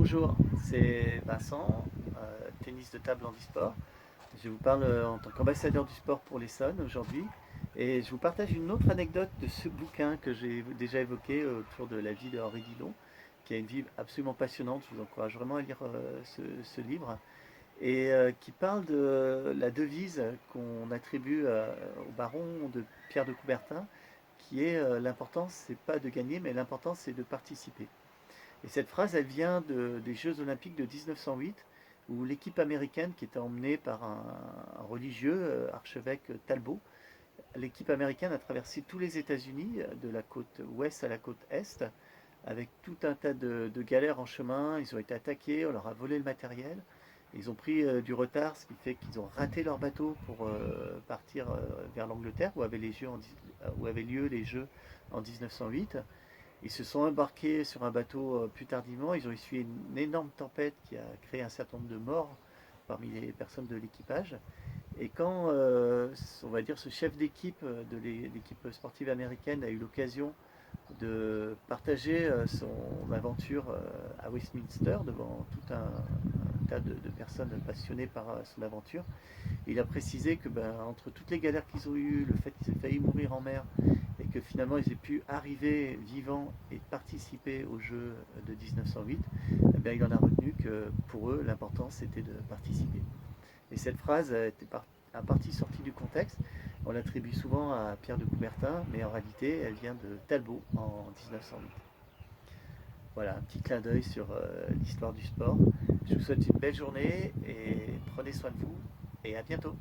Bonjour, c'est Vincent, tennis de table en e-sport. Je vous parle en tant qu'ambassadeur du sport pour l'Essonne aujourd'hui et je vous partage une autre anecdote de ce bouquin que j'ai déjà évoqué autour de la vie de Henri Didon, qui a une vie absolument passionnante. Je vous encourage vraiment à lire ce livre et qui parle de la devise qu'on attribue au baron de Pierre de Coubertin, qui est l'important, c'est pas de gagner, mais l'important c'est de participer. Et cette phrase, elle vient des Jeux Olympiques de 1908, où l'équipe américaine, qui était emmenée par un religieux, archevêque Talbot, l'équipe américaine a traversé tous les États-Unis, de la côte ouest à la côte est, avec tout un tas de galères en chemin. Ils ont été attaqués, on leur a volé le matériel. Ils ont pris du retard, ce qui fait qu'ils ont raté leur bateau pour partir vers l'Angleterre, où avaient lieu les Jeux en 1908. Ils se sont embarqués sur un bateau plus tardivement. Ils ont essuyé une énorme tempête qui a créé un certain nombre de morts parmi les personnes de l'équipage. Et quand, on va dire, ce chef d'équipe de l'équipe sportive américaine a eu l'occasion de partager son aventure à Westminster devant tout un tas de personnes passionnées par son aventure, il a précisé que entre toutes les galères qu'ils ont eues, le fait qu'ils aient failli mourir en mer et que finalement ils aient pu arriver vivants et participer aux Jeux de 1908, il en a retenu que pour eux l'important c'était de participer. Et cette phrase était en partie sortie du contexte. On l'attribue souvent à Pierre de Coubertin, mais en réalité elle vient de Talbot en 1908. Voilà, un petit clin d'œil sur l'histoire du sport. Je vous souhaite une belle journée et prenez soin de vous et à bientôt.